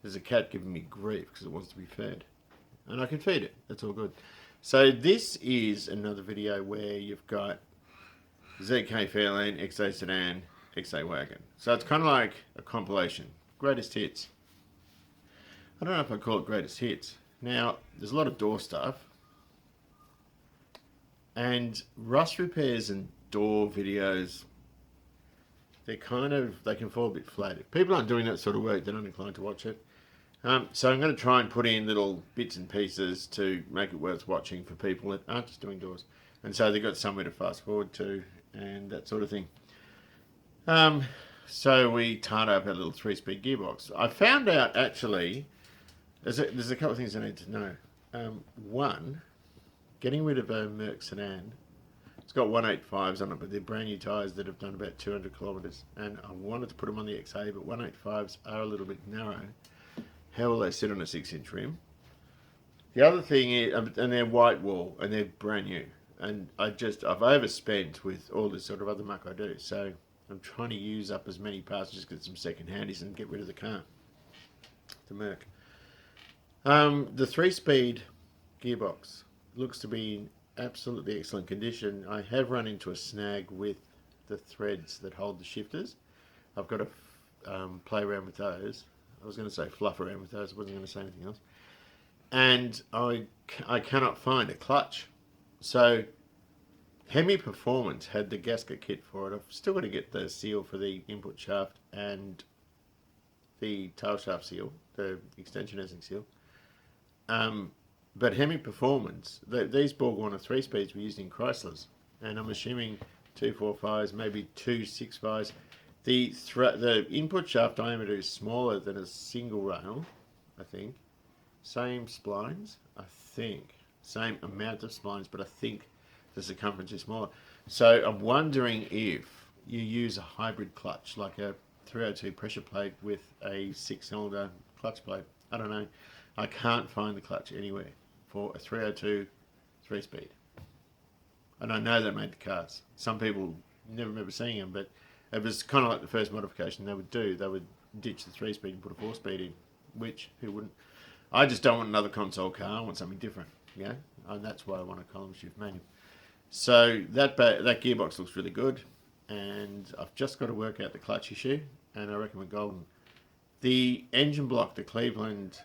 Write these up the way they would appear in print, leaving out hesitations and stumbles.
There's a cat giving me grief because it wants to be fed. And I can feed it. That's all good. So this is another video where you've got ZK Fairlane, XA Sedan, XA Wagon. So it's kind of like a compilation. Greatest hits. I don't know if I call it greatest hits. Now, there's a lot of door stuff. And rust repairs and door videos, they can fall a bit flat. If people aren't doing that sort of work, they're not inclined to watch it. So I'm going to try and put in little bits and pieces to make it worth watching for people that aren't just doing doors. And so they've got somewhere to fast forward to and that sort of thing. So we tied up our little 3-speed gearbox. I found out actually, there's a couple of things I need to know. One, getting rid of a Merc sedan. It's got 185s on it, but they're brand new tyres that have done about 200 kilometres. And I wanted to put them on the XA, but 185s are a little bit narrow. How will they sit on a 6-inch rim? The other thing is, and they're white wall, and they're brand new. And I've overspent with all this sort of other muck I do. So I'm trying to use up as many parts, just get some second handies and get rid of the car. The Merc. The 3-speed gearbox looks to be in absolutely excellent condition. I have run into a snag with the threads that hold the shifters. I've got to play around with those. I was going to say fluff around with those. I wasn't going to say anything else. And I cannot find a clutch. So Hemi Performance had the gasket kit for it. I've still got to get the seal for the input shaft and the tail shaft seal, the extension housing seal. But Hemi Performance, these Borg-Warner 3-speeds were used in Chryslers. And I'm assuming 2 4.5s, maybe 2 6.5s. The input shaft diameter is smaller than a single rail, I think. Same splines, I think. Same amount of splines, but I think the circumference is smaller. So I'm wondering if you use a hybrid clutch, like a 302 pressure plate with a 6-cylinder clutch plate. I don't know. I can't find the clutch anywhere for a 302 3-speed. And I know they made the cars. Some people never remember seeing them, but it was kind of like the first modification they would do. They would ditch the 3-speed and put a 4-speed in, which, who wouldn't? I just don't want another console car. I want something different, yeah? And that's why I want a column shift manual. So that gearbox looks really good, and I've just got to work out the clutch issue, and I reckon we're golden. The engine block to Cleveland,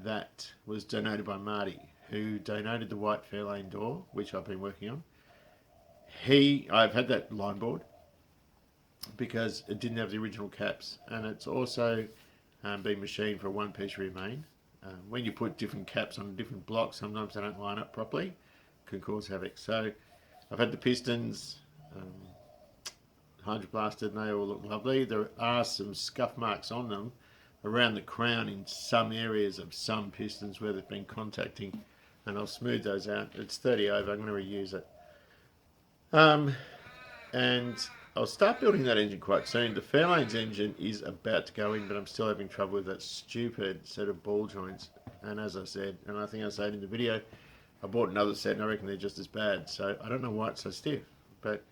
that was donated by Marty, who donated the white Fairlane door, which I've been working on. I've had that line board, because it didn't have the original caps, and it's also been machined for a 1-piece rear main. When you put different caps on different blocks, sometimes they don't line up properly, can cause havoc. So I've had the pistons hydroblasted, and they all look lovely. There are some scuff marks on them around the crown in some areas of some pistons where they've been contacting, and I'll smooth those out. It's 30 over, I'm going to reuse it. And I'll start building that engine quite soon. The Fairlane's engine is about to go in, but I'm still having trouble with that stupid set of ball joints. And as I said, and I think I said in the video, I bought another set and I reckon they're just as bad. So I don't know why it's so stiff, but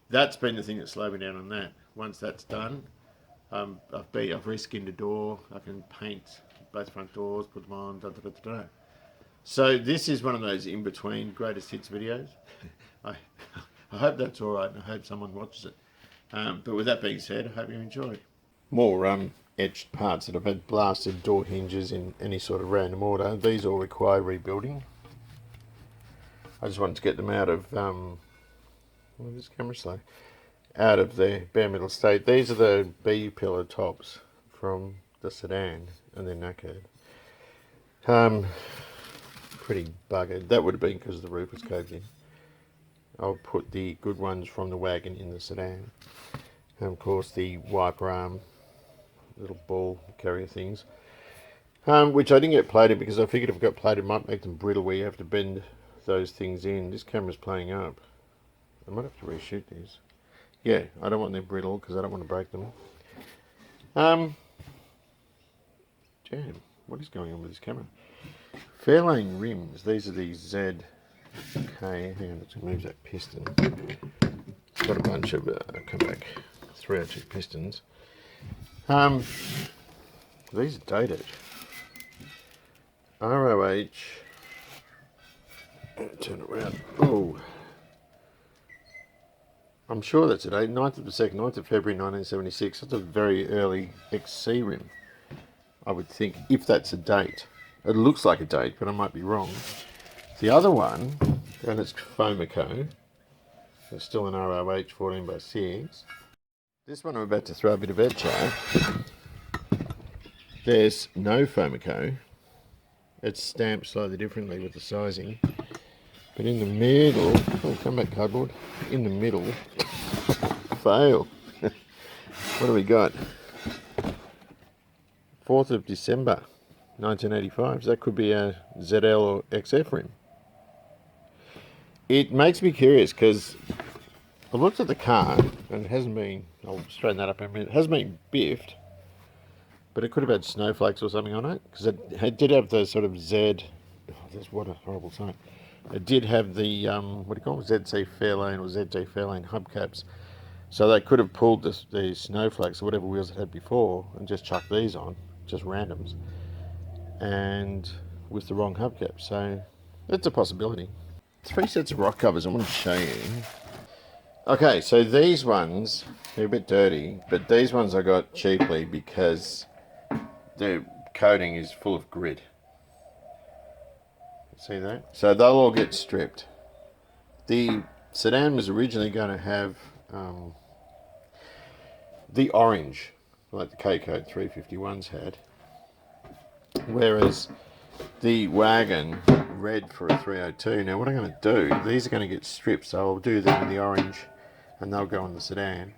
that's been the thing that slowed me down on that. Once that's done, I've reskinned a door. I can paint both front doors, put them on, So this is one of those in-between greatest hits videos. I hope that's all right, and I hope someone watches it. But with that being said, I hope you enjoy. More etched parts that have had blasted door hinges in any sort of random order. These all require rebuilding. I just wanted to get them out of, this camera's slow, out of their bare metal state. These are the B-pillar tops from the sedan, and they're knackered. Pretty buggered. That would have been because the roof was caved in. I'll put the good ones from the wagon in the sedan. And of course the wiper arm, little ball carrier things, which I didn't get plated because I figured if I got plated it might make them brittle where you have to bend those things in. This camera's playing up. I might have to reshoot these. Yeah, I don't want them brittle because I don't want to break them. Jam, what is going on with this camera? Fairlane rims, these are the ZK, hang on, let's move that piston. It's got a bunch of, come back, 302 pistons. These are dated. ROH. Turn it around. Oh. I'm sure that's it, 9th of the 2nd, 9th of February 1976. That's a very early XC rim, I would think, if that's a date. It looks like a date, but I might be wrong. The other one, and it's Fomico. It's still an ROH 14x6. This one I'm about to throw a bit of edge at. There's no Fomico. It's stamped slightly differently with the sizing. But in the middle, oh, come back cardboard. In the middle, fail. What do we got? 4th of December, 1985. So that could be a ZL or XF rim. It makes me curious because I looked at the car and it hasn't been, I'll straighten that up in a minute, it hasn't been biffed, but it could have had snowflakes or something on it because it did have the sort of Z, oh, what a horrible sign. It did have the, what do you call it, ZC Fairlane or ZT Fairlane hubcaps. So they could have pulled the snowflakes or whatever wheels it had before and just chucked these on, just randoms, and with the wrong hubcap. So it's a possibility. 3 sets of rock covers I want to show you. Okay, so these ones, they're a bit dirty, but these ones I got cheaply because the coating is full of grit. See that? So they'll all get stripped. The sedan was originally going to have the orange, like the K-Code 351s had, whereas the wagon red for a 302. Now what I'm going to do, these are going to get stripped, so I'll do them in the orange and they'll go on the sedan.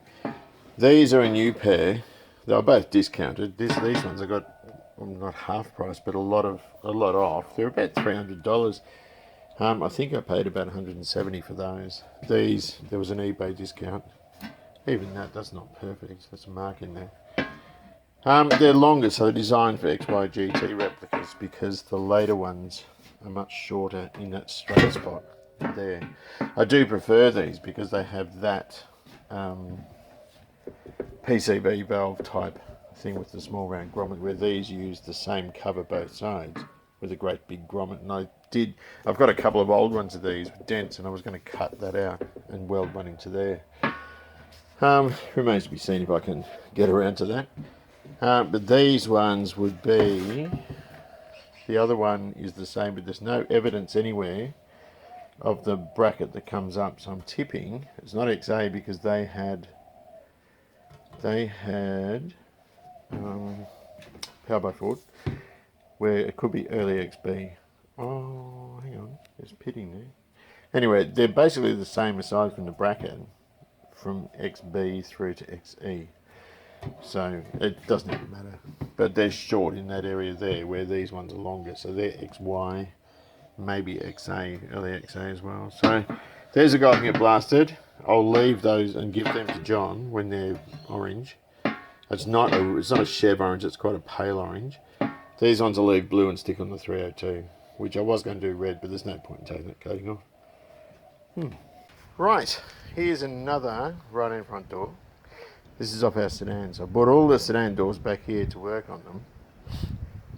These are a new pair. They're both discounted. These ones I got, well, not half price, but a lot off. They're about $300. I think I paid about $170 for those. These, there was an eBay discount. Even that's not perfect. There's a mark in there. They're longer, so they're designed for XYGT replicas because the later ones are much shorter in that straight spot there. I do prefer these because they have that PCB valve type thing with the small round grommet, where these use the same cover both sides with a great big grommet. And I've got a couple of old ones of these with dents, and I was going to cut that out and weld one into there. Remains to be seen if I can get around to that. But these ones would be, the other one is the same, but there's no evidence anywhere of the bracket that comes up. So I'm tipping it's not XA because they had Power by Ford, where it could be early XB. Oh, hang on, there's pitting there. Anyway, they're basically the same aside from the bracket, from XB through to XE. So it doesn't even matter. But they're short in that area there, where these ones are longer. So they're XY, maybe XA, early XA as well. So there's a guy who can get blasted. I'll leave those and give them to John when they're orange. It's not a Chev orange, it's quite a pale orange. These ones I'll leave blue and stick on the 302, which I was going to do red, but there's no point in taking that coating off. Right, here's another right-hand front door. This is off our sedans. I bought all the sedan doors back here to work on them.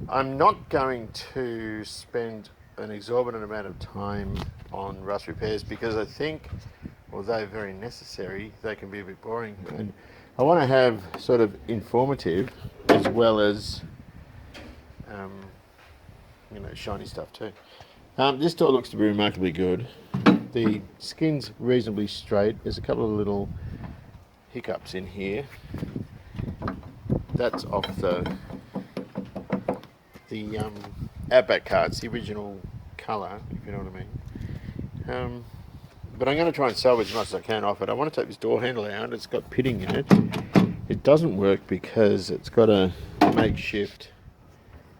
I'm not going to spend an exorbitant amount of time on rust repairs because I think, although very necessary, they can be a bit boring. And I want to have sort of informative as well as, shiny stuff too. This door looks to be remarkably good. The skin's reasonably straight. There's a couple of little hiccups in here. That's off the Outback car. It's the original colour, if you know what I mean. But I'm going to try and salvage as much as I can off it. I want to take this door handle out. It's got pitting in it. It doesn't work because it's got a makeshift,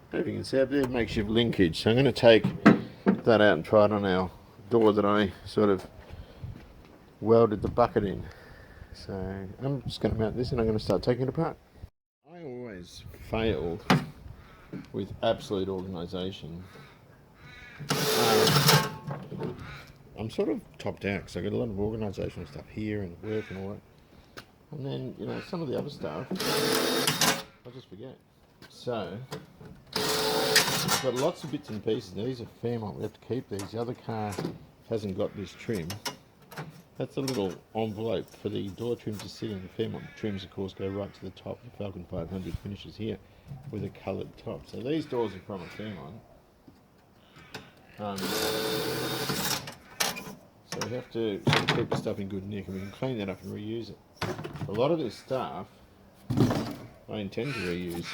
I don't know if you can see up there, makeshift linkage. So I'm going to take that out and try it on our door that I sort of welded the bucket in. So I'm just going to mount this and I'm going to start taking it apart. I always fail with absolute organisation. I'm sort of topped out because I've got a lot of organisational stuff here and work and all that. And then, some of the other stuff I just forget. So got lots of bits and pieces. Now, these are Fairmont. We have to keep these. The other car hasn't got this trim. That's a little envelope for the door trim to sit in. The Fairmont trims, of course, go right to the top. The Falcon 500 finishes here with a coloured top. So these doors are from a Fairmont. So we have to sort of keep the stuff in good nick, and we can clean that up and reuse it. A lot of this stuff I intend to reuse.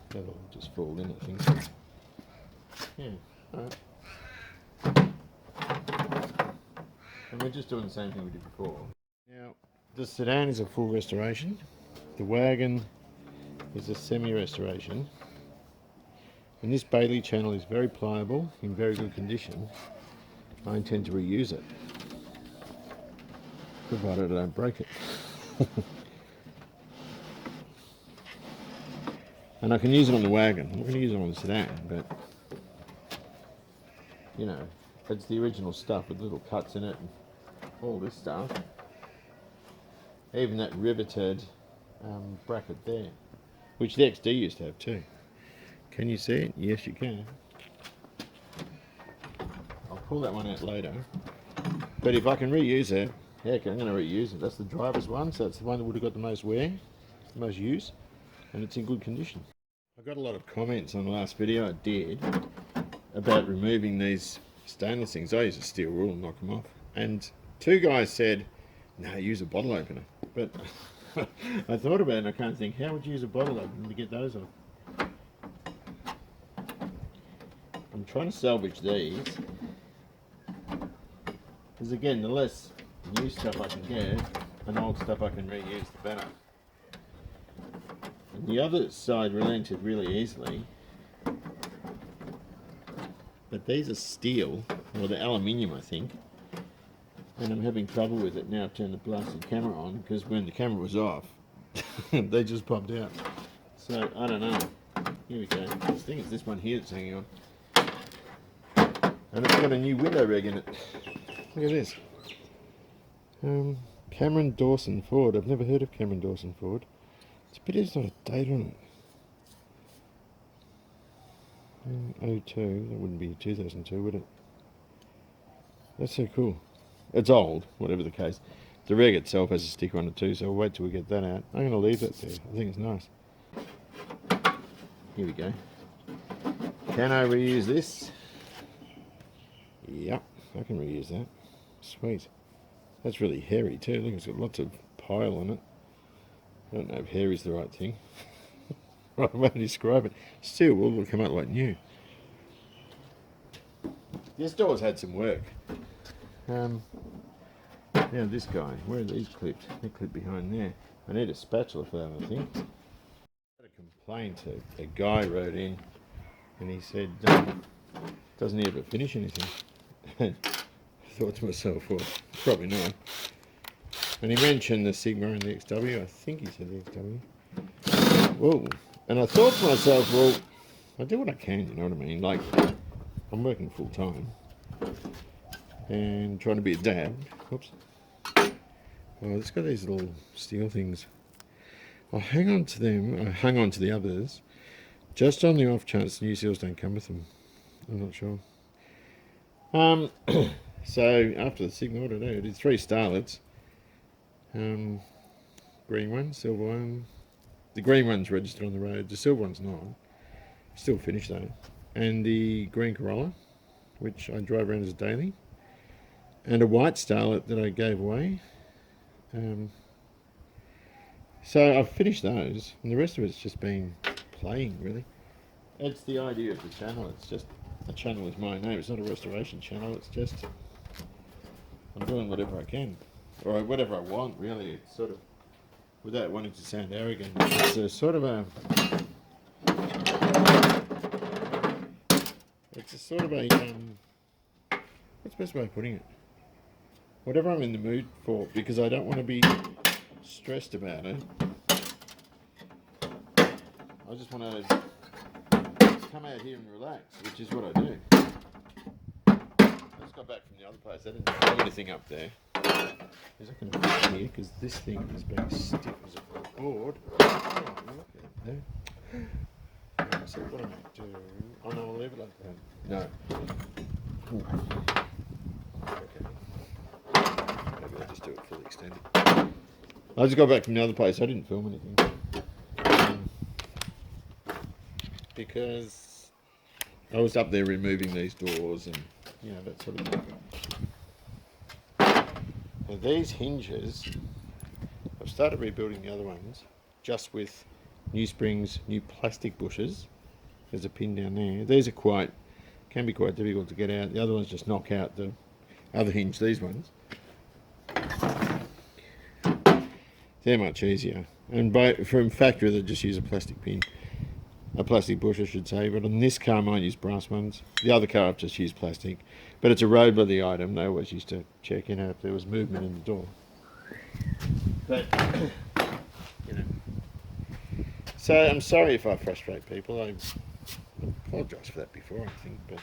That'll just fall in, I think. Yeah, alright. And we're just doing the same thing we did before. Now, the sedan is a full restoration. The wagon is a semi-restoration. And this Bailey channel is very pliable, in very good condition. I intend to reuse it, provided I don't break it. And I can use it on the wagon. I'm not going to use it on the sedan, but you know, it's the original stuff with little cuts in it and all this stuff. Even that riveted bracket there, which the XD used to have too. Can you see it? Yes, you can. I'll pull that one out later. But if I can reuse it, heck, I'm going to reuse it. That's the driver's one, so it's the one that would have got the most wear, the most use, and it's in good condition. I got a lot of comments on the last video I did about removing these stainless things. I use a steel rule and knock them off. And two guys said, no, use a bottle opener. But I thought about it and I can't think, how would you use a bottle opener to get those off? I'm trying to salvage these. Because again, the less new stuff I can get and old stuff I can reuse, the better. And the other side relented really easily. But these are steel, or the aluminium I think. And I'm having trouble with it now. I've turned the blasted camera on, because when the camera was off, they just popped out. So, I don't know. Here we go. The thing is this one here that's hanging on. And it's got a new window reg in it. Look at this. Cameron Dawson Ford. I've never heard of Cameron Dawson Ford. It's a bit, there's not a date on it. 02, that wouldn't be 2002, would it? That's so cool. It's old, whatever the case. The reg itself has a sticker on it too, so we'll wait till we get that out. I'm going to leave that there. I think it's nice. Here we go. Can I reuse this? Yep, I can reuse that. Sweet. That's really hairy too. Look, it's got lots of pile on it. I don't know if hairy is the right thing. Right way to describe it. Still, will come out like new. This door's had some work. Now this guy, where are these clipped? They're clipped behind there. I need a spatula for that, I think. I had a complaint. A guy wrote in and he said, doesn't he ever finish anything? I thought to myself, well, probably not. And he mentioned the Sigma and the XW. I think he said the XW. Whoa. And I thought to myself, well, I do what I can, you know what I mean? Like, I'm working full time and trying to be a dad. Whoops. Oh, it's got these little steel things. I'll hang on to them. I hung on to the others just on the off chance new seals don't come with them. I'm not sure. So after the Sigma, what did I do? I did 3 starlets. Green one, silver one. The green one's registered on the road. The silver one's not. Still finished though. And the green Corolla, which I drive around as daily. And a white starlet that I gave away. So I've finished those. And the rest of it's just been playing, really. It's the idea of the channel. It's just a channel with my name. It's not a restoration channel. It's just I'm doing whatever I can. Or whatever I want, really. It's sort of, without wanting to sound arrogant, it's a sort of a, what's the best way of putting it? Whatever I'm in the mood for, because I don't want to be stressed about it. I just want to come out here and relax, which is what I do. I just got back from the other place. I didn't do anything up there. Is that going to fit here? Because this thing is being stiff as a board. Oh, look at that. So what am I doing? Oh no, I'll leave it like that. No. Ooh. Okay. Maybe I'll just do it fully extended. I just got back from the other place. I didn't film anything. Because I was up there removing these doors and, you know, that sort of thing. Now these hinges, I've started rebuilding the other ones just with new springs, new plastic bushes. There's a pin down there. These are can be quite difficult to get out. The other ones just knock out the other hinge, these ones. They're much easier. And from factory they just use a plastic pin. A plastic bush I should say, but on this car I might use brass ones. The other car I've just used plastic. But it's a roadworthy item. They always used to check in if there was movement in the door. But, you know. So I'm sorry if I frustrate people. I apologise for that before, I think, but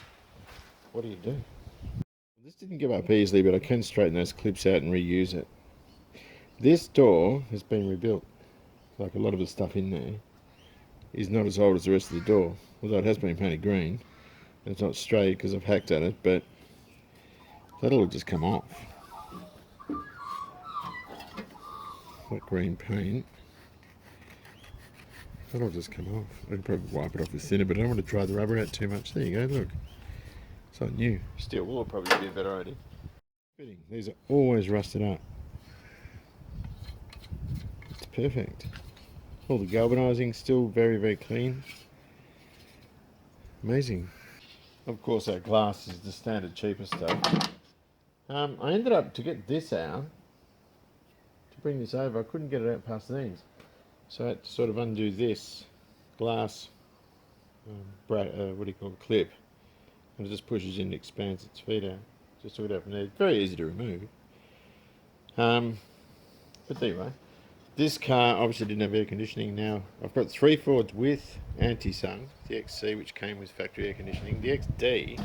what do you do? This didn't give up easily, but I can straighten those clips out and reuse it. This door has been rebuilt. Like a lot of the stuff in there is not as old as the rest of the door, although it has been painted green. It's not straight because I've hacked at it, but that'll just come off. That green paint, that'll just come off. I'd probably wipe it off with thinner, but I don't want to dry the rubber out too much. There you go, look. It's not new. Steel wool will probably be a better idea. These are always rusted up. It's perfect. All the galvanising still very, very clean. Amazing. Of course our glass is the standard cheaper stuff. I ended up, to get this out, to bring this over, I couldn't get it out past these. So I had to sort of undo this glass, what do you call it, clip. And it just pushes in and expands its feet out. Just took it out from there. It's very easy to remove. But anyway, this car obviously didn't have air conditioning. Now I've got 3 Fords with anti-sun, the XC which came with factory air conditioning, the XD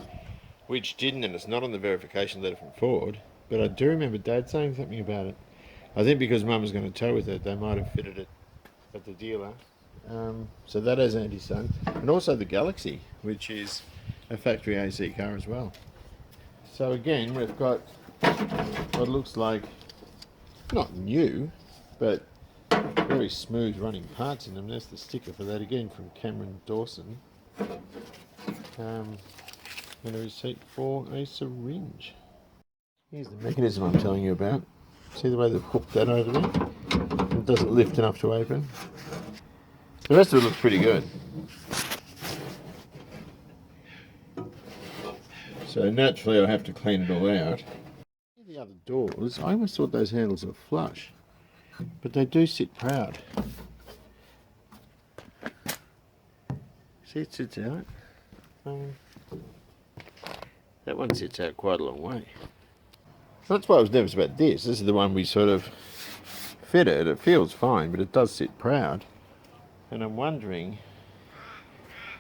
which didn't, and it's not on the verification letter from Ford, but I do remember Dad saying something about it. I think because Mum was going to tow with it, they might have fitted it at the dealer. So that has anti-sun, and also the Galaxy, which is a factory AC car as well. So again, we've got what looks like not new, but very smooth running parts in them. There's the sticker for that again from Cameron Dawson. And a receipt for a syringe. Here's the mechanism I'm telling you about. See the way they've hooked that over there? It doesn't lift enough to open. The rest of it looks pretty good. So naturally I'll have to clean it all out. The other doors, I always thought those handles were flush, but they do sit proud. See, it sits out. That one sits out quite a long way. So that's why I was nervous about this. This is the one we sort of fitted. It feels fine, but it does sit proud. And I'm wondering,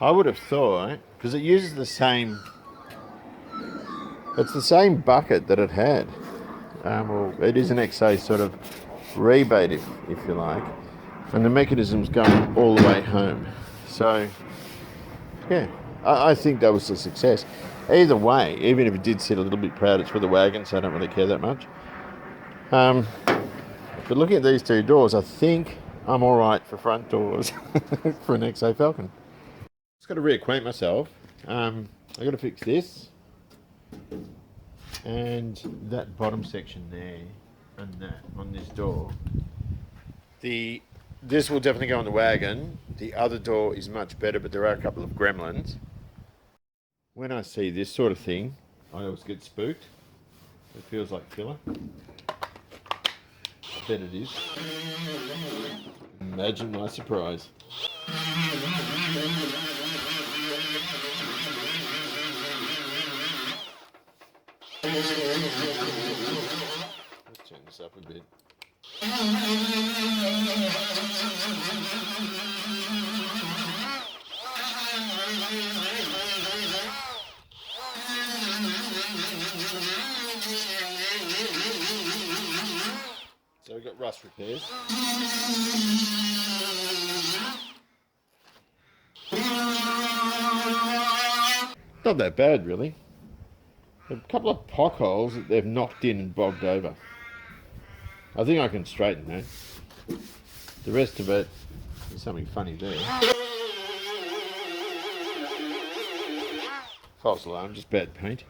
I would have thought, because it uses the same, it's the same bucket that it had. Well, it is an XA sort of rebate, if you like. And the mechanism's going all the way home. So, yeah, I think that was a success. Either way, even if it did sit a little bit proud, it's for the wagon, so I don't really care that much. But looking at these two doors, I think I'm all right for front doors for an XA Falcon. Just got to reacquaint myself. I've got to fix this and that bottom section there and that on this door. This will definitely go on the wagon. The other door is much better, but there are a couple of gremlins. When I see this sort of thing, I always get spooked. It feels like filler. I bet it is. Imagine my surprise. Let's turn this up a bit. rust repairs. Not that bad, really. A couple of potholes that they've knocked in and bogged over. I think I can straighten that. The rest of it, there's something funny there. False alarm, just bad paint.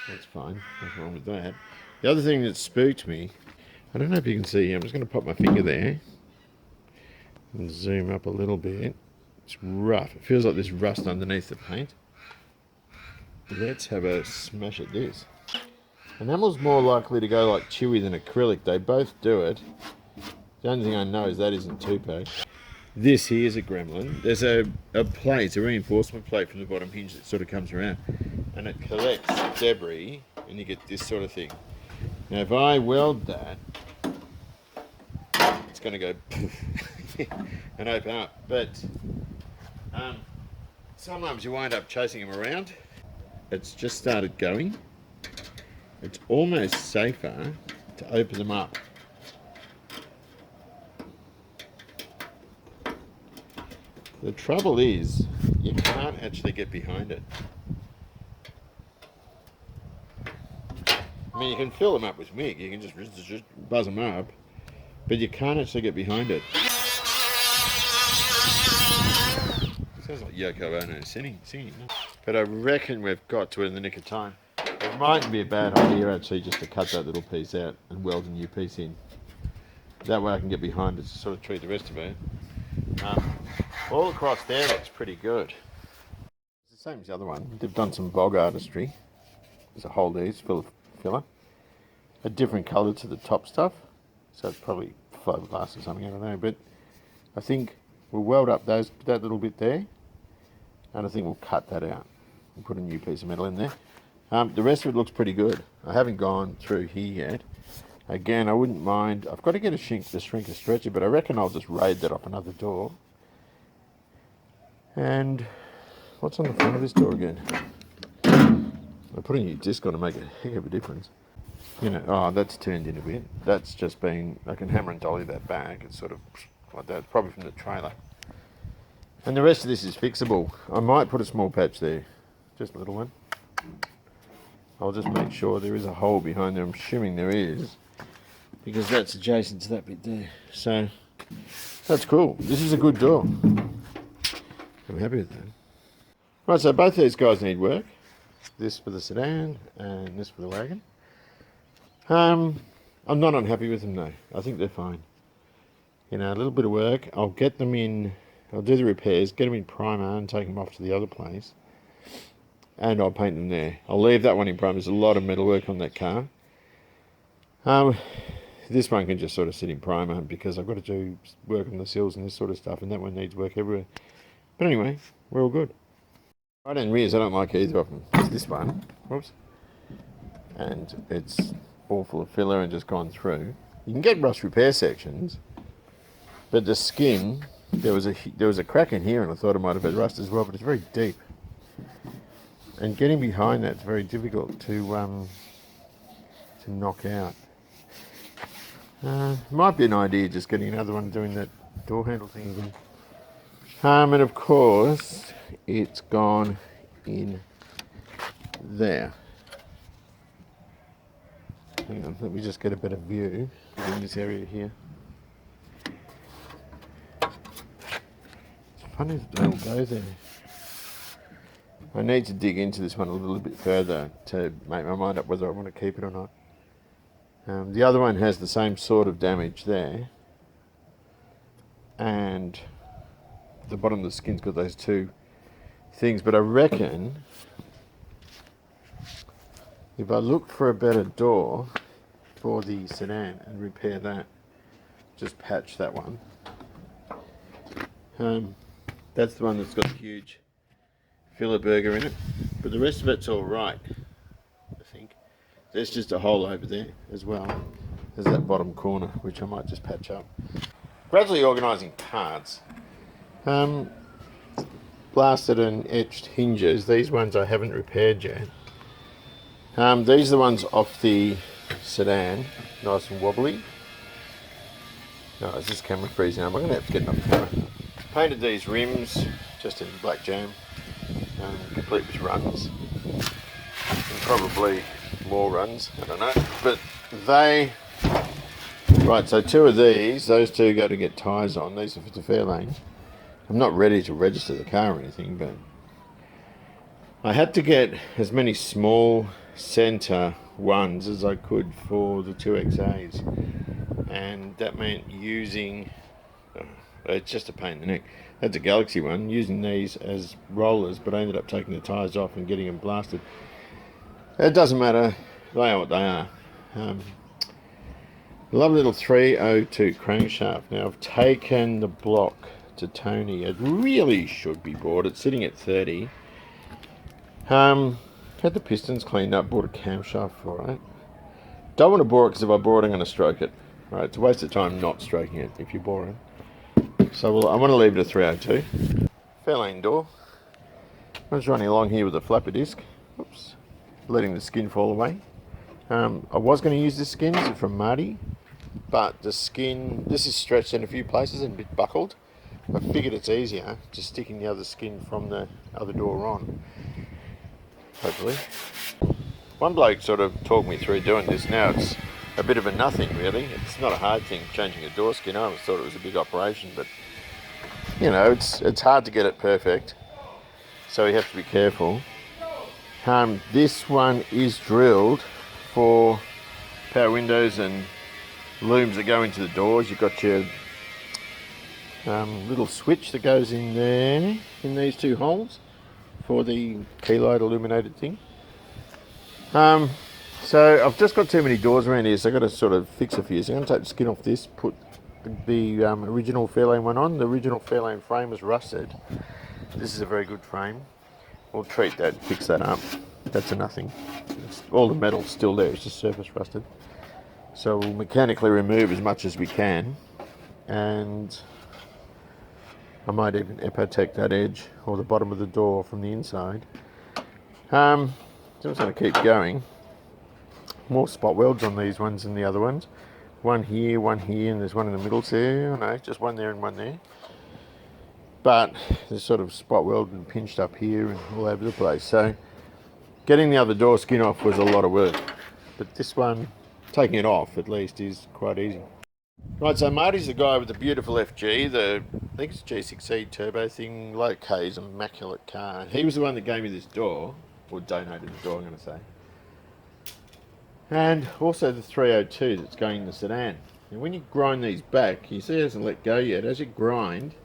That's fine, nothing wrong with that. The other thing that spooked me, I don't know if you can see, I'm just going to pop my finger there and zoom up a little bit. It's rough, it feels like there's rust underneath the paint. Let's have a smash at this. Enamel's more likely to go like chewy than acrylic, they both do it. The only thing I know is that isn't 2-pack. This here is a gremlin. There's a plate, it's a reinforcement plate from the bottom hinge that sort of comes around and it collects debris and you get this sort of thing. Now if I weld that, it's going to go and open up. But sometimes you wind up chasing them around. It's just started going. It's almost safer to open them up. The trouble is, you can't actually get behind it. I mean, you can fill them up with MIG, you can just buzz them up, but you can't actually get behind it. Sounds like Yoko Ono singing. But I reckon we've got to it in the nick of time. It might be a bad idea actually just to cut that little piece out and weld a new piece in. That way I can get behind it to sort of treat the rest of it. All across there looks pretty good. It's the same as the other one. They've done some bog artistry. There's a hole there, it's full of filler. A different colour to the top stuff. So it's probably fiberglass or something, I don't know. But I think we'll weld up that little bit there. And I think we'll cut that out and put a new piece of metal in there. The rest of it looks pretty good. I haven't gone through here yet. Again, I wouldn't mind. I've got to get a shrink stretcher, but I reckon I'll just raid that off another door. And what's on the front of this door again? I'm putting a new disc on to make a heck of a difference. You know, oh, that's turned in a bit. That's just been, I can hammer and dolly that back. It's sort of like that. It's probably from the trailer. And the rest of this is fixable. I might put a small patch there. Just a little one. I'll just make sure there is a hole behind there. I'm assuming there is, because that's adjacent to that bit there. So that's cool. This is a good door. I'm happy with that. Right, so both these guys need work. This for the sedan and this for the wagon. I'm not unhappy with them though. I think they're fine. You know, a little bit of work. I'll get them in, I'll do the repairs, get them in primer and take them off to the other place. And I'll paint them there. I'll leave that one in primer. There's a lot of metal work on that car. This one can just sort of sit in primer because I've got to do work on the sills and this sort of stuff, and that one needs work everywhere. But anyway, we're all good. Right end rears, I don't like either of them. It's this one. Whoops. And it's all full of filler and just gone through. You can get rust repair sections, but the skin, there was a crack in here and I thought it might have had rust as well, but it's very deep. And getting behind that's very difficult to knock out. Might be an idea just getting another one doing that door handle thing again. And of course, it's gone in there. Hang on, let me just get a better view in this area here. It's funny that they all go there. I need to dig into this one a little bit further to make my mind up whether I want to keep it or not. The other one has the same sort of damage there, and the bottom of the skin's got those two things, but I reckon if I look for a better door for the sedan and repair that, just patch that one. That's the one that's got the huge filler burger in it, but the rest of it's all right, I think. There's just a hole over there as well. There's that bottom corner, which I might just patch up. Gradually organising parts. blasted and etched hinges. These ones I haven't repaired yet. These are the ones off the sedan, nice and wobbly. No, is this camera freezing up? I'm going to have to get another camera. Painted these rims just in black jam, complete with runs, and probably more runs, I don't know. But they, right, so two of these, those two go to get tyres on. These are for the Fairlane. I'm not ready to register the car or anything, but I had to get as many small centre ones as I could for the 2XAs, and that meant using, it's just a pain in the neck. That's a Galaxy one, using these as rollers, but I ended up taking the tyres off and getting them blasted. It doesn't matter, they are what they are. Lovely little 302 crankshaft. Now I've taken the block to Tony. It really should be bought. It's sitting at 30. Had the pistons cleaned up, bought a camshaft for it. Don't want to bore it because if I bore it I'm going to stroke it. Right, it's a waste of time not stroking it if you bore it. So I want to leave it at 302. Fairlane door. I was running along here with a flapper disc. Oops. Letting the skin fall away. I was going to use this skin from Marty, but the skin, this is stretched in a few places and a bit buckled. I figured it's easier just sticking the other skin from the other door on. Hopefully. One bloke sort of talked me through doing this. Now it's a bit of a nothing really. It's not a hard thing changing a door skin. I always thought it was a big operation, but you know, it's hard to get it perfect, so you have to be careful. This one is drilled for power windows and looms that go into the doors. You've got your little switch that goes in there in these two holes for the key light illuminated thing. So I've just got too many doors around here, so I've got to sort of fix a few. So I'm going to take the skin off this, put the original Fairlane one on. The original Fairlane frame was rusted. This is a very good frame. We'll treat that, fix that up. That's a nothing. All the metal's still there, it's just surface rusted. So we'll mechanically remove as much as we can, and I might even epotech that edge or the bottom of the door from the inside. So I'm just going to keep going. More spot welds on these ones than the other ones. One here, and there's one in the middle there. Oh no, just one there and one there. But there's sort of spot welded and pinched up here and all over the place. So getting the other door skin off was a lot of work. But this one, taking it off at least, is quite easy. Right, so Marty's the guy with the beautiful FG, I think it's a G6E turbo thing, low K's, immaculate car. He was the one that gave me this door, or donated the door I'm going to say. And also the 302 that's going in the sedan. And when you grind these back, you see it hasn't let go yet. As you grind,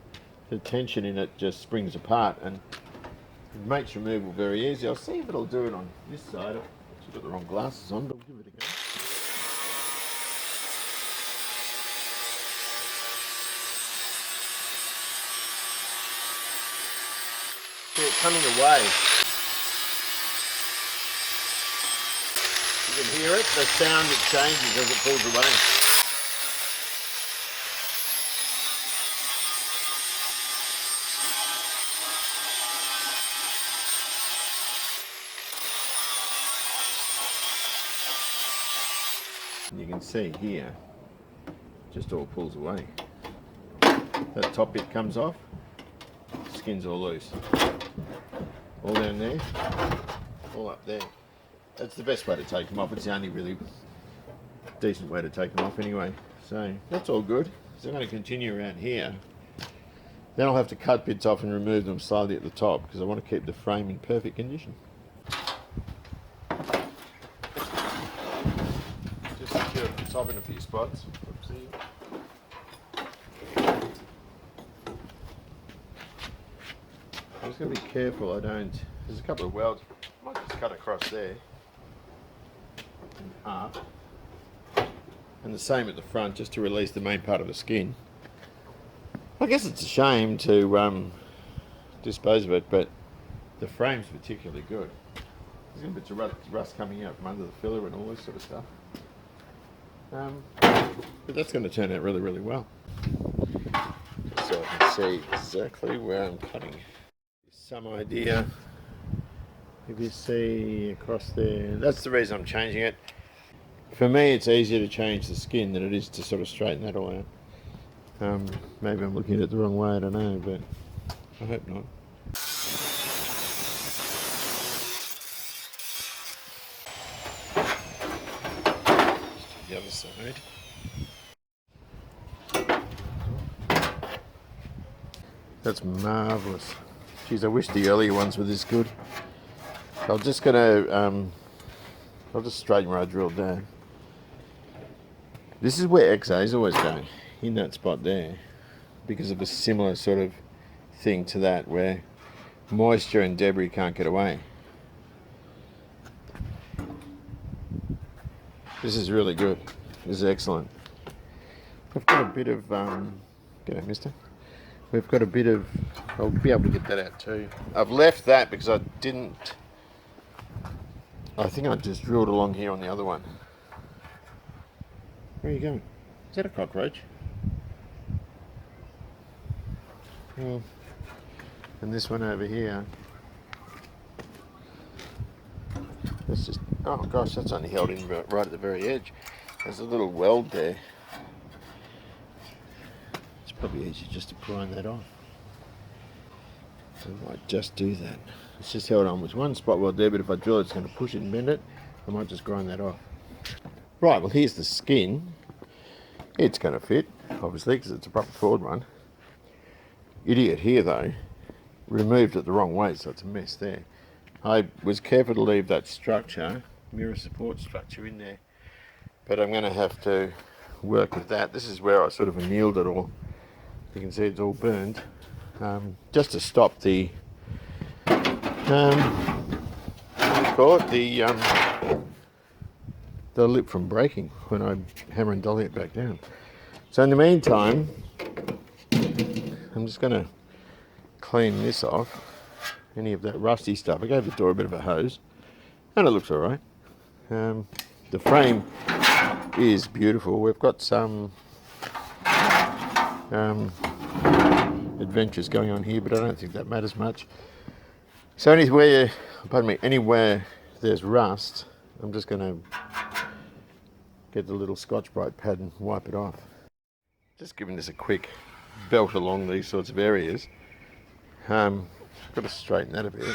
the tension in it just springs apart and it makes removal very easy. I'll see if it'll do it on this side. I've got the wrong glasses on, but we'll give it a go. See it coming away. You can hear it, the sound it changes as it pulls away. And you can see here, just all pulls away. That top bit comes off, skin's all loose. All down there, all up there. That's the best way to take them off. It's the only really decent way to take them off anyway. So that's all good. So I'm going to continue around here. Then I'll have to cut bits off and remove them slowly at the top because I want to keep the frame in perfect condition. Just secure the top in a few spots. Oopsie. I'm just going to be careful I don't... There's a couple of welds. I might just cut across there. Half. And the same at the front just to release the main part of the skin. I guess it's a shame to dispose of it, but the frame's particularly good. There's going to be bits of rust coming out from under the filler and all this sort of stuff. But that's going to turn out really, really well. So I can see exactly where I'm cutting. some idea. If you see across there, that's the reason I'm changing it. For me, it's easier to change the skin than it is to sort of straighten that all out. Maybe I'm looking at it the wrong way, I don't know, but I hope not. Just the other side. That's marvellous. Geez, I wish the earlier ones were this good. I'm just gonna, I'll just straighten where I drilled down. This is where XA is always going, in that spot there, because of a similar sort of thing to that, where moisture and debris can't get away. This is really good. This is excellent. We've got a bit of, g'day mister. We've got a bit of, I'll be able to get that out too. I've left that because I think I just drilled along here on the other one. Where are you going? Is that a cockroach? And this one over here. That's just, oh gosh, that's only held in right at the very edge. There's a little weld there. It's probably easy just to grind that off. I might just do that. It's just held on with one spot weld there, but if I drill it, it's going to push it and bend it. I might just grind that off. Right, well here's the skin. It's going to fit, obviously, because it's a proper forward one. Idiot here though, removed it the wrong way, so it's a mess there. I was careful to leave that structure, mirror support structure in there, but I'm going to have to work with that. This is where I sort of annealed it all. You can see it's all burned, just to stop the, what do you call it, the lip from breaking when I hammer and dolly it back down. So in the meantime, I'm just going to clean this off, any of that rusty stuff. I gave the door a bit of a hose, and it looks all right. The frame is beautiful. We've got some adventures going on here, but I don't think that matters much. So anywhere there's rust, I'm just going to get the little Scotch-Brite pad and wipe it off. Just giving this a quick belt along these sorts of areas. I've got to straighten that a bit,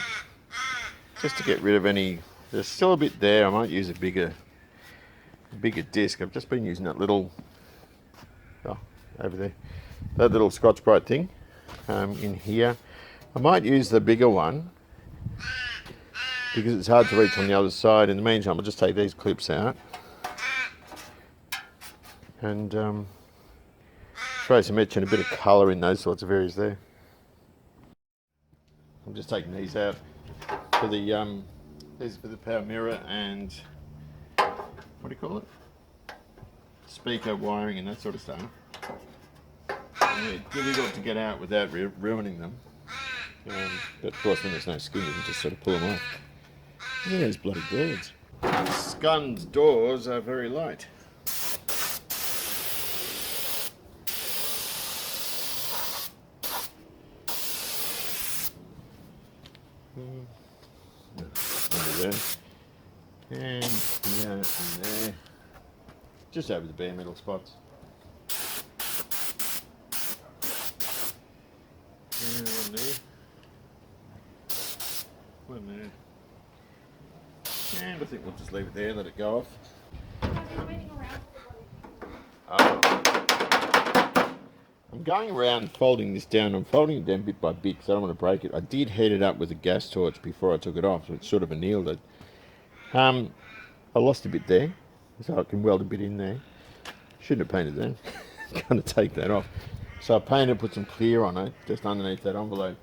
just to get rid of any, there's still a bit there. I might use a bigger disc. I've just been using that little, over there, that little Scotch-Brite thing in here. I might use the bigger one because it's hard to reach on the other side. In the meantime, I'll just take these clips out and throw some etch and a bit of colour in those sorts of areas there. I'm just taking these out for the these are for the power mirror and what do you call it? Speaker wiring and that sort of stuff. Yeah, difficult to get out without ruining them. But of course, when there's no skin, you can just sort of pull them off. Look at those bloody birds. Scun's doors are very light. Under there. And here and there. Just over the bare metal spots. And one there. One there. And I think we'll just leave it there, let it go off. I'm going around folding this down. I'm folding it down bit by bit because I don't want to break it. I did heat it up with a gas torch before I took it off, so it sort of annealed it. I lost a bit there, so I can weld a bit in there. Shouldn't have painted that. Going to take that off. So I painted, put some clear on it, just underneath that envelope.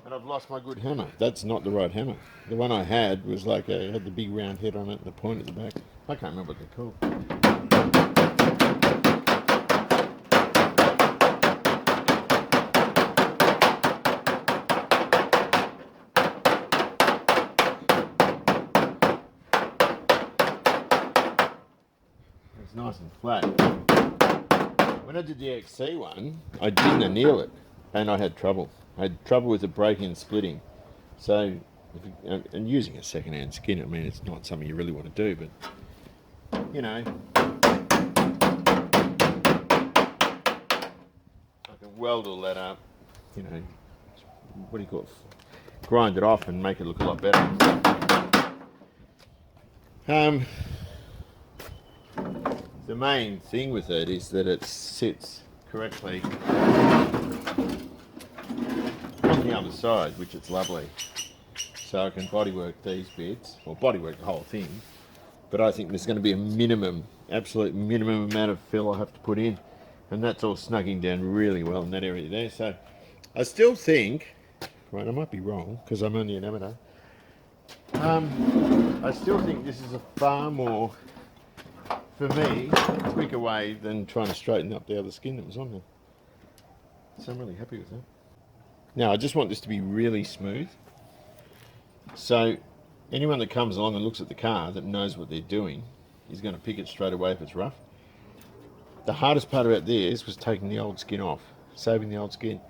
And I've lost my good hammer. That's not the right hammer. The one I had was like had the big round head on it and the point at the back. I can't remember what they're called. Nice and flat. When I did the XC one, I didn't anneal it. and I had trouble. I had trouble with it breaking and splitting. So, and using a second-hand skin, I mean, it's not something you really want to do, but, you know, I can weld all that up, you know, what do you call it? Grind it off and make it look a lot better. The main thing with it is that it sits correctly on the other side, which is lovely. So I can bodywork these bits, or bodywork the whole thing, but I think there's going to be a minimum, absolute minimum amount of fill I have to put in, and that's all snugging down really well in that area there. So I still think, right, I might be wrong because I'm only an amateur, I still think this is a far more, for me, quicker way than trying to straighten up the other skin that was on there. So I'm really happy with that. Now I just want this to be really smooth. So anyone that comes along and looks at the car that knows what they're doing is going to pick it straight away if it's rough. The hardest part about this was taking the old skin off, saving the old skin.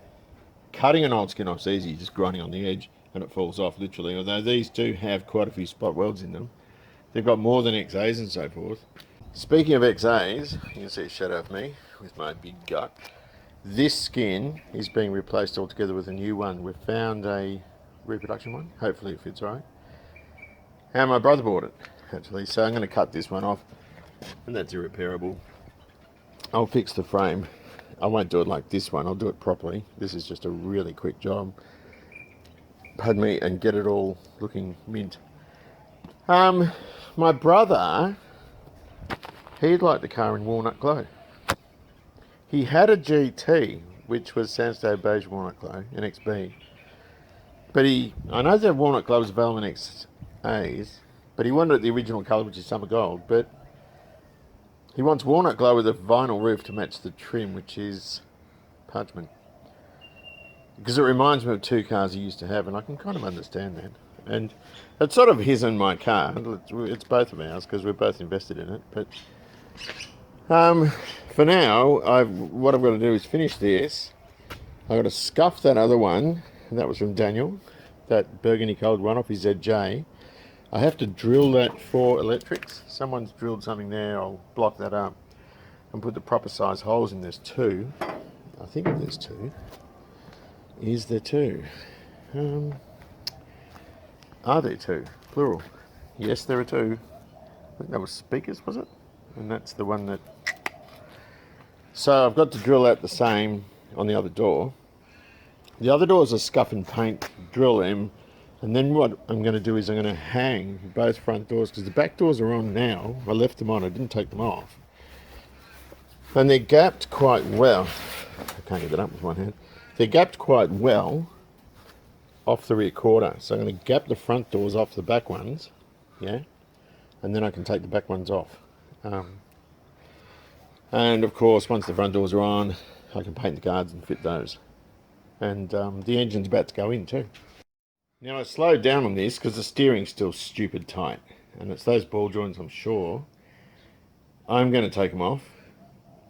Cutting an old skin off is easy, just grinding on the edge and it falls off literally, although these do have quite a few spot welds in them. They've got more than XAs and so forth. Speaking of XAs, you can see a shadow of me with my big gut. This skin is being replaced altogether with a new one. We've found a reproduction one, hopefully it fits right. And my brother bought it, actually, so I'm going to cut this one off, and that's irreparable. I'll fix the frame. I won't do it like this one, I'll do it properly. This is just a really quick job. Pardon me, and get it all looking mint. My brother, he'd like the car in walnut glow. He had a GT, which was Sandstone Beige Walnut Glow, an XB. But I know that walnut glow was available in XAs, but he wanted the original colour, which is summer gold, but he wants walnut glow with a vinyl roof to match the trim, which is parchment. Because it reminds me of two cars he used to have, and I can kind of understand that. And it's sort of his and my car. It's both of ours, because we're both invested in it. But for now, what I've got to do is finish this. I've got to scuff that other one, and that was from Daniel, that burgundy coloured one off his ZJ. I have to drill that for electrics. Someone's drilled something there. I'll block that up and put the proper size holes in. There's two. I think there's two. Is there two? Are there two? Plural. Yes, there are two. I think that was speakers, was it? And that's the one that... So I've got to drill out the same on the other door. The other doors are scuff and paint, drill them, and then what I'm going to do is I'm going to hang both front doors, because the back doors are on now. I left them on, I didn't take them off. And they're gapped quite well. I can't get that up with one hand. They're gapped quite well off the rear quarter. So I'm going to gap the front doors off the back ones, yeah, and then I can take the back ones off. And of course, once the front doors are on, I can paint the guards and fit those. And the engine's about to go in too. Now I slowed down on this because the steering's still stupid tight, and it's those ball joints, I'm sure. I'm going to take them off.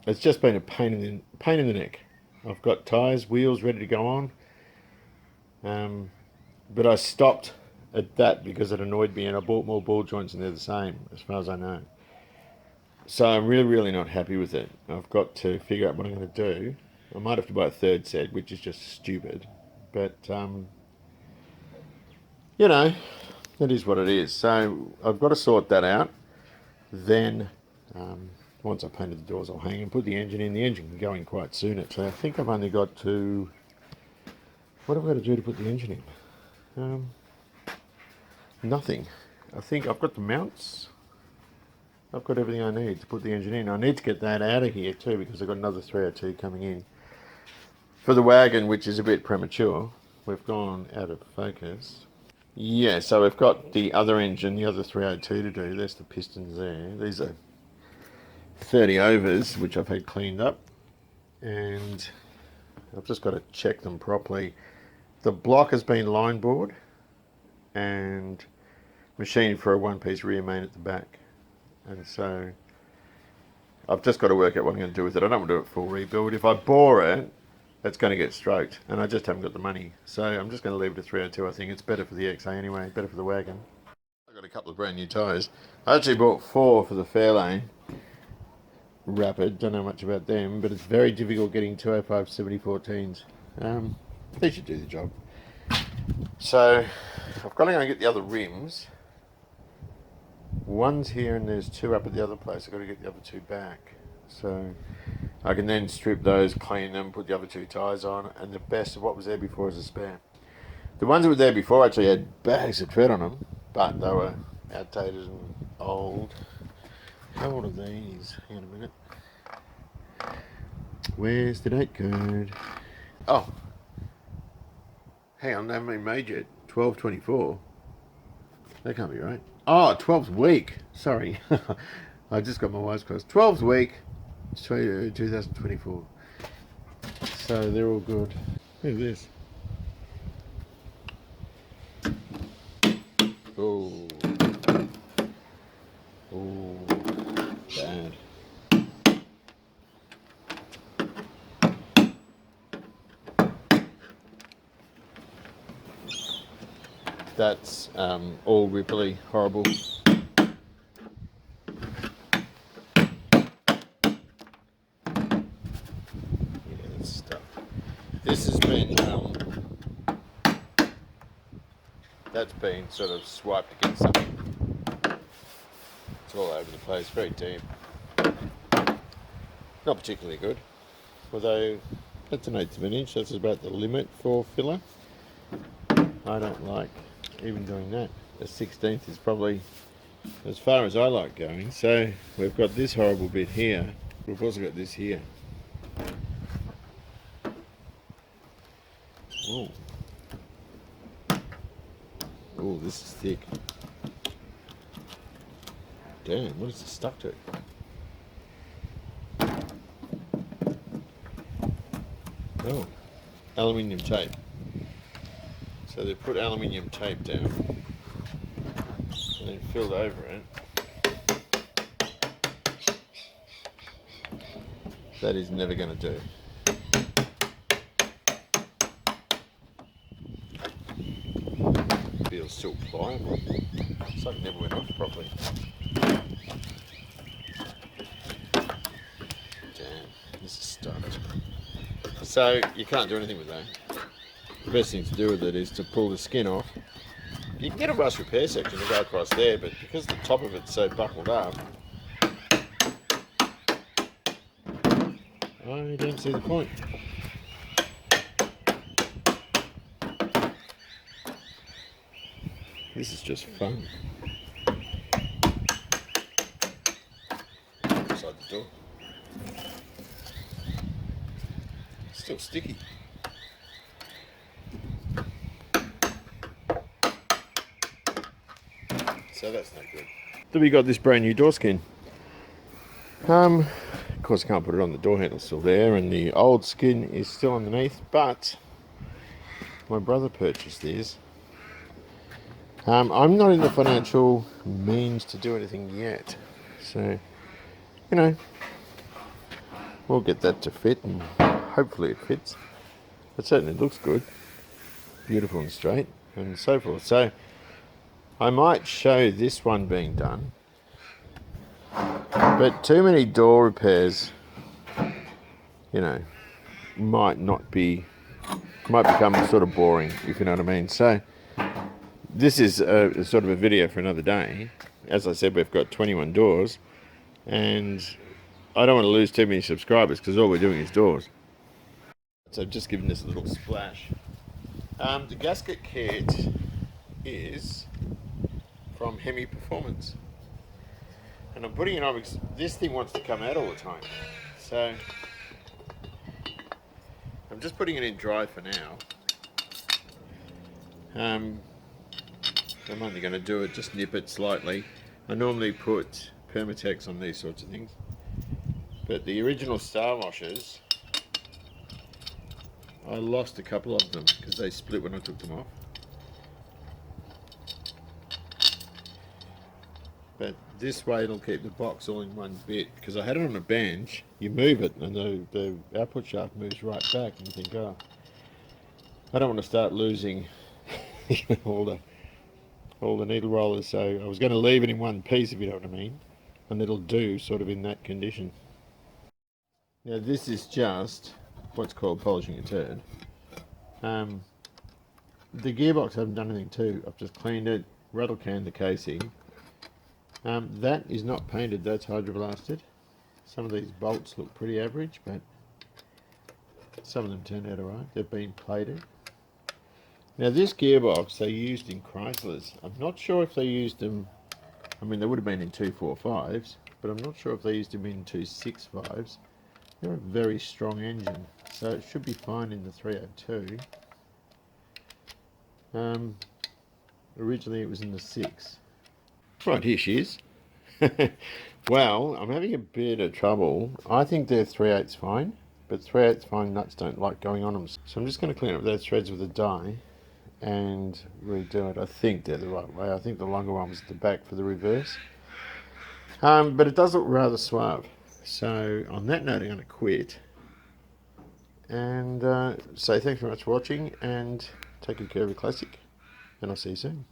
It's just been a pain in the neck. I've got tyres, wheels ready to go on, but I stopped at that because it annoyed me, and I bought more ball joints and they're the same as far as I know. So I'm really not happy with it. I've got to figure out what I'm going to do. I might have to buy a third set, which is just stupid, but you know, it is what it is. So I've got to sort that out. Then once I've painted the doors, I'll hang and put the engine in. The engine can go in quite soon, actually. I think I've only got to... What have I got to do to put the engine in? Nothing. I think I've got the mounts. I've got everything I need to put the engine in. I need to get that out of here too, because I've got another 302 coming in for the wagon, which is a bit premature. We've gone out of focus. Yeah, so we've got the other engine, the other 302 to do. There's the pistons there. These are 30 overs, which I've had cleaned up, and I've just got to check them properly. The block has been line bored and machined for a one-piece rear main at the back, and so I've just got to work out what I'm going to do with it. I don't want to do it full rebuild. If I bore it, it's going to get stroked, and I just haven't got the money. So I'm just going to leave it at 302. I think it's better for the XA anyway, better for the wagon. I got a couple of brand new tyres. I actually bought 4 for the Fairlane Rapid. Don't know much about them, but it's very difficult getting 205 7014s. They should do the job. So I've got to go and get the other rims. One's here and there's 2 up at the other place. I've got to get the other 2 back. So I can then strip those, clean them, put the other 2 tyres on, and the best of what was there before is a spare. The ones that were there before actually had bags of tread on them, but they were outdated and old. How old are these? Hang on a minute. Where's the date code? Oh, hang on, they haven't been made yet. 12/24. That can't be right. Oh, 12th week. Sorry. I just got my wires crossed. 12th week, 2024. So they're all good. Look at this. Oh. Oh. Bad. That's all ripply, horrible. This has been, that's been sort of swiped against something. It's all over the place, very deep. Not particularly good, although that's an 1/8 of an inch, that's about the limit for filler. I don't like even doing that. A 1/16 is probably as far as I like going. So we've got this horrible bit here. We've also got this here. Oh, oh, this is thick. Damn, what is it stuck to? Oh, aluminium tape. So they put aluminium tape down and then filled over it. That is never going to do. Feels still pliable. It's like it never went off properly. Damn, this is stuffed. So you can't do anything with that. The best thing to do with it is to pull the skin off. You can get a rust repair section to go across there, but because the top of it's so buckled up, I don't see the point. This is just fun. Inside the door. Still sticky. So that's no good. Then we got this brand new door skin. Of course I can't put it on, the door handle's still there and the old skin is still underneath, but my brother purchased these. I'm not in the financial means to do anything yet, so you know, we'll get that to fit and hopefully it fits. It certainly looks good, beautiful and straight and so forth. So I might show this one being done, but too many door repairs, you know, might become sort of boring, if you know what I mean. So this is a sort of a video for another day. As I said, we've got 21 doors, and I don't want to lose too many subscribers because all we're doing is doors. So I've just given this a little splash. The gasket kit is from Hemi Performance, and I'm putting it on because this thing wants to come out all the time, so I'm just putting it in dry for now. I'm only going to do it, just nip it slightly. I normally put Permatex on these sorts of things, but the original Star Washers, I lost a couple of them because they split when I took them off. But this way it'll keep the box all in one bit, because I had it on a bench. You move it and the output shaft moves right back, and you think, oh, I don't want to start losing all the needle rollers, so I was going to leave it in one piece, if you know what I mean, and it'll do sort of in that condition. Now this is just what's called polishing a turd. The gearbox I haven't done anything to. I've just cleaned it, rattle canned the casing. That is not painted, that's hydroblasted. Some of these bolts look pretty average, but some of them turned out alright. They've been plated. Now this gearbox they used in Chryslers. I'm not sure if they used them, I mean they would have been in 245s, but I'm not sure if they used them in 265s. They're a very strong engine, so it should be fine in the 302. Originally it was in the 6. Right, here she is. Well, I'm having a bit of trouble. I think they're 3/8 fine, but 3/8 fine nuts don't like going on them. So I'm just going to clean up those threads with a die and redo it. I think they're the right way. I think the longer one was at the back for the reverse. But it does look rather suave. So on that note, I'm going to quit and say thanks very much for watching, and take good care of your classic, and I'll see you soon.